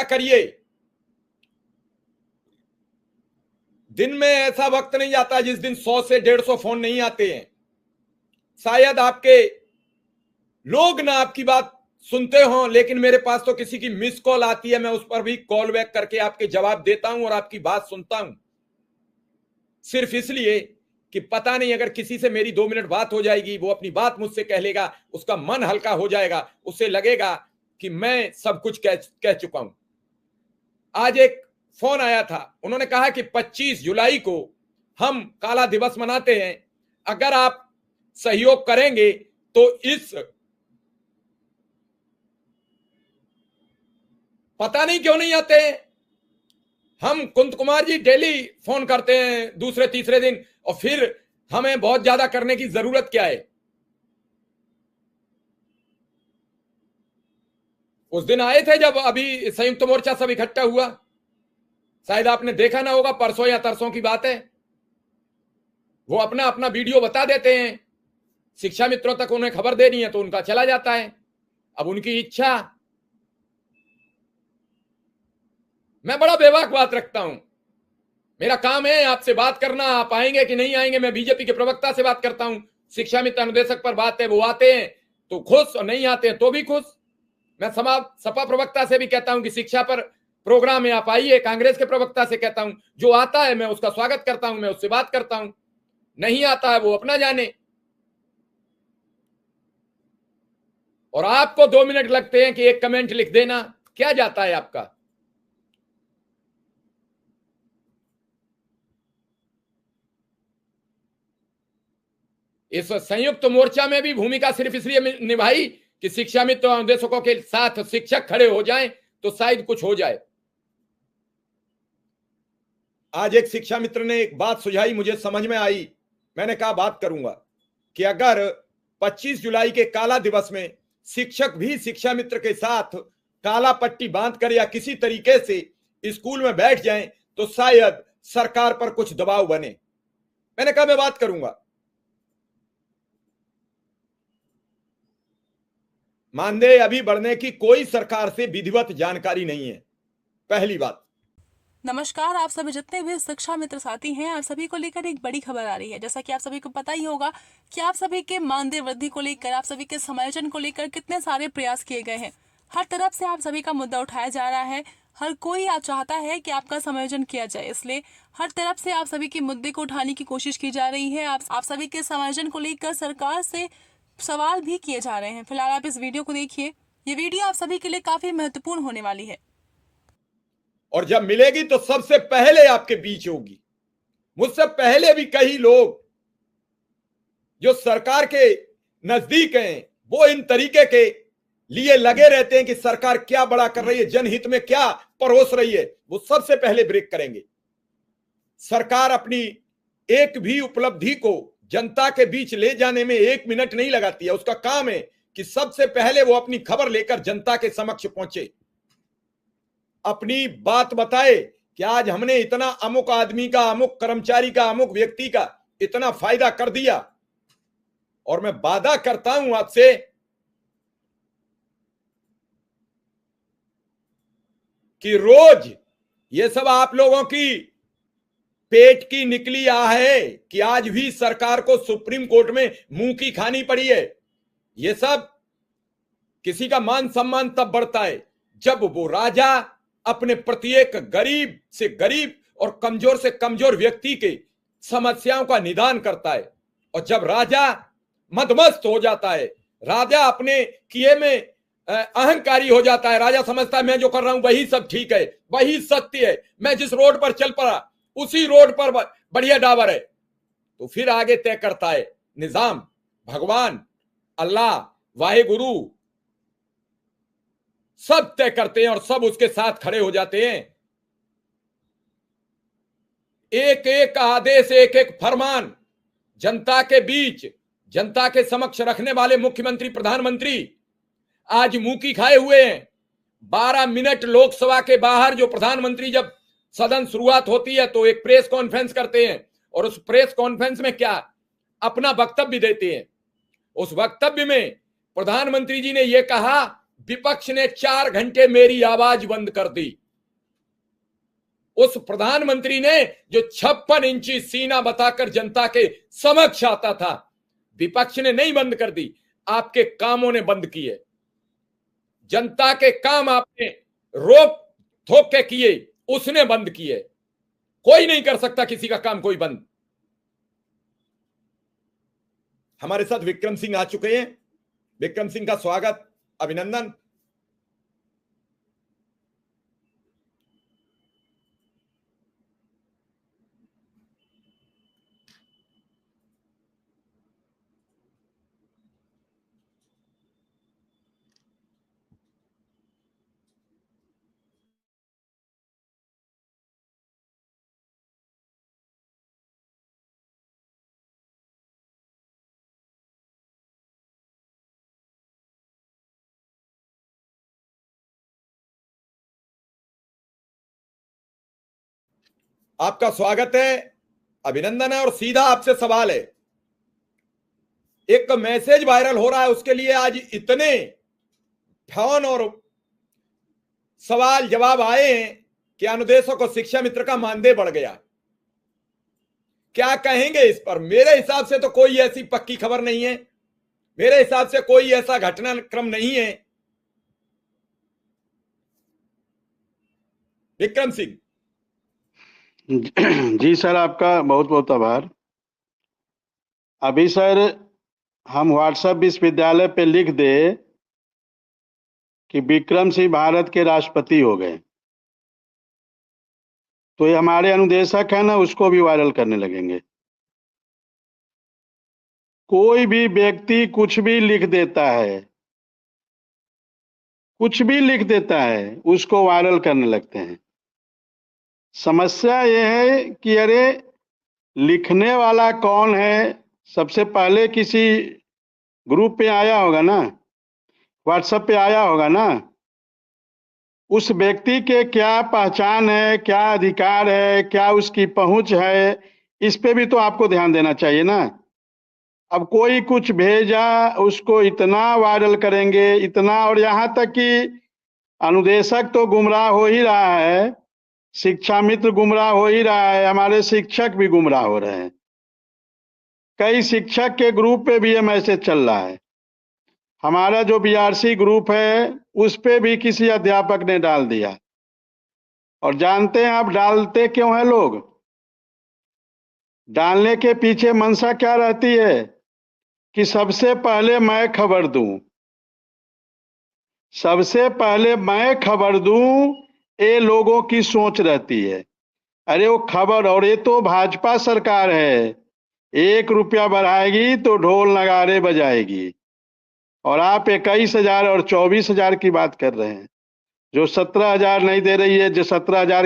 ऐसा करिए, दिन में ऐसा वक्त नहीं आता जिस दिन 100 से 150 फोन नहीं आते हैं। शायद आपके लोग ना आपकी बात सुनते हो, लेकिन मेरे पास तो किसी की मिस कॉल आती है, मैं उस पर भी कॉल बैक करके आपके जवाब देता हूं और आपकी बात सुनता हूं, सिर्फ इसलिए कि पता नहीं अगर किसी से मेरी 2 मिनट बात हो जाएगी, वो अपनी बात मुझसे कह लेगा, उसका मन हल्का हो जाएगा, उसे लगेगा कि मैं सब कुछ कह चुका हूं। आज एक फोन आया था, उन्होंने कहा कि 25 जुलाई को हम काला दिवस मनाते हैं, अगर आप सहयोग करेंगे तो इस, पता नहीं क्यों नहीं आते हैं। हम कुंत कुमार जी डेली फोन करते हैं दूसरे तीसरे दिन, और फिर हमें बहुत ज्यादा करने की जरूरत क्या है। उस दिन आए थे जब अभी संयुक्त मोर्चा सब इकट्ठा हुआ, शायद आपने देखा ना होगा, परसों या तरसों की बात है। वो अपना अपना वीडियो बता देते हैं, शिक्षा मित्रों तक उन्हें खबर देनी है तो उनका चला जाता है, अब उनकी इच्छा। मैं बड़ा बेबाक बात रखता हूं, मेरा काम है आपसे बात करना, आप आएंगे कि नहीं आएंगे। मैं बीजेपी के प्रवक्ता से बात करता हूं, शिक्षा मित्र अनुदेशक पर बात है, वो आते हैं तो खुश और नहीं आते हैं तो भी खुश। मैं सपा प्रवक्ता से भी कहता हूं कि शिक्षा पर प्रोग्राम है, आप आइए। कांग्रेस के प्रवक्ता से कहता हूं, जो आता है मैं उसका स्वागत करता हूं, मैं उससे बात करता हूं, नहीं आता है वो अपना जाने। और आपको 2 मिनट लगते हैं कि एक कमेंट लिख देना, क्या जाता है आपका। इस संयुक्त मोर्चा में भी भूमिका सिर्फ इसलिए निभाई कि शिक्षा मित्र और अनुदेशकों के साथ शिक्षक खड़े हो जाएं तो शायद कुछ हो जाए। आज एक शिक्षा मित्र ने एक बात सुझाई, मुझे समझ में आई, मैंने कहा बात करूंगा कि अगर 25 जुलाई के काला दिवस में शिक्षक भी शिक्षा मित्र के साथ काला पट्टी बांध कर या किसी तरीके से स्कूल में बैठ जाएं तो शायद सरकार पर कुछ दबाव बने। मैंने कहा मैं बात करूंगा। मानदेय अभी बढ़ने की कोई सरकार से विधिवत जानकारी नहीं है, पहली बात। नमस्कार, आप सभी जितने भी शिक्षा मित्र साथी हैं, आप सभी को लेकर एक बड़ी खबर आ रही है। जैसा कि आप सभी को पता ही होगा कि आप सभी के मानदेय वृद्धि को लेकर, आप सभी के समायोजन को लेकर कितने सारे प्रयास किए गए हैं। हर तरफ से आप सभी का मुद्दा उठाया जा रहा है, हर कोई आप चाहता है कि आपका समायोजन किया जाए, इसलिए हर तरफ से आप सभी के मुद्दे को उठाने की कोशिश की जा रही है। आप सभी के समायोजन को लेकर सरकार से सवाल भी किए जा रहे हैं। फिलहाल आप इस वीडियो को देखिए, ये वीडियो आप सभी के लिए काफी महत्वपूर्ण होने वाली है और जब मिलेगी तो सबसे पहले आपके बीच होगी। मुझसे पहले भी कई लोग जो सरकार के नजदीक हैं वो इन तरीके के लिए लगे रहते हैं कि सरकार क्या बड़ा कर रही है, जनहित में क्या परोस रही है, वो सबसे पहले ब्रेक करेंगे। सरकार अपनी एक भी उपलब्धि को जनता के बीच ले जाने में 1 मिनट नहीं लगाती है। उसका काम है कि सबसे पहले वो अपनी खबर लेकर जनता के समक्ष पहुंचे, अपनी बात बताए कि आज हमने इतना अमुक आदमी का, अमुक कर्मचारी का, अमुक व्यक्ति का इतना फायदा कर दिया। और मैं वादा करता हूं आपसे कि रोज ये सब आप लोगों की पेट की निकली आह है कि आज भी सरकार को सुप्रीम कोर्ट में मुंह की खानी पड़ी है। ये सब किसी का मान सम्मान तब बढ़ता है जब वो राजा अपने प्रत्येक गरीब से गरीब और कमजोर से कमजोर व्यक्ति के समस्याओं का निदान करता है। और जब राजा मदमस्त हो जाता है, राजा अपने किए में अहंकारी हो जाता है, राजा समझता है मैं जो कर रहा हूं वही सब ठीक है, वही सत्य है, मैं जिस रोड पर चल पड़ा उसी रोड पर बढ़िया डाबर है, तो फिर आगे तय करता है निजाम, भगवान, अल्लाह, वाहे गुरु, सब तय करते हैं और सब उसके साथ खड़े हो जाते हैं। एक एक आदेश, एक एक फरमान जनता के बीच, जनता के समक्ष रखने वाले मुख्यमंत्री, प्रधानमंत्री आज मुंह की खाए हुए हैं। 12 मिनट लोकसभा के बाहर जो प्रधानमंत्री जब सदन शुरुआत होती है तो एक प्रेस कॉन्फ्रेंस करते हैं और उस प्रेस कॉन्फ्रेंस में क्या अपना वक्तव्य देते हैं। उस वक्तव्य में प्रधानमंत्री जी ने यह कहा विपक्ष ने 4 घंटे मेरी आवाज बंद कर दी। उस प्रधानमंत्री ने जो 56 इंची सीना बताकर जनता के समक्ष आता था, विपक्ष ने नहीं बंद कर दी, आपके कामों ने बंद किए। जनता के काम आपने रोक थोक के किए, उसने बंद किए। कोई नहीं कर सकता किसी का काम कोई बंद। हमारे साथ विक्रम सिंह आ चुके हैं। विक्रम सिंह का स्वागत, अभिनंदन। आपका स्वागत है, अभिनंदन है। और सीधा आपसे सवाल है, एक मैसेज वायरल हो रहा है, उसके लिए आज इतने फोन और सवाल जवाब आए हैं कि अनुदेशक और शिक्षा मित्र का मानदेय बढ़ गया। क्या कहेंगे इस पर? मेरे हिसाब से तो कोई ऐसी पक्की खबर नहीं है, मेरे हिसाब से कोई ऐसा घटनाक्रम नहीं है। विक्रम सिंह जी सर, आपका बहुत बहुत आभार। अभी सर हम व्हाट्सएप विश्वविद्यालय पे लिख दे कि विक्रम सिंह भारत के राष्ट्रपति हो गए, तो ये हमारे अनुदेशक है ना, उसको भी वायरल करने लगेंगे। कोई भी व्यक्ति कुछ भी लिख देता है, कुछ भी लिख देता है, उसको वायरल करने लगते हैं। समस्या ये है कि अरे लिखने वाला कौन है? सबसे पहले किसी ग्रुप पे आया होगा ना, व्हाट्सएप पे आया होगा ना, उस व्यक्ति के क्या पहचान है, क्या अधिकार है, क्या उसकी पहुंच है, इस पे भी तो आपको ध्यान देना चाहिए ना। अब कोई कुछ भेजा, उसको इतना वायरल करेंगे, इतना, और यहाँ तक कि अनुदेशक तो गुमराह हो ही रहा है, शिक्षा मित्र गुमराह हो ही रहा है, हमारे शिक्षक भी गुमराह हो रहे हैं। कई शिक्षक के ग्रुप पे भी ये मैसेज चल रहा है। हमारा जो बीआरसी ग्रुप है उस पे भी किसी अध्यापक ने डाल दिया। और जानते हैं आप डालते क्यों हैं लोग? डालने के पीछे मंशा क्या रहती है कि सबसे पहले मैं खबर दूं, सबसे पहले मैं खबर दूं, ये लोगों की सोच रहती है। अरे वो खबर, और ये तो भाजपा सरकार है, 1 रुपया बढ़ाएगी तो ढोल नगाड़े बजाएगी, और आप 21,000 और 24,000 की बात कर रहे हैं। जो 17,000 नहीं दे रही है, जो 17,000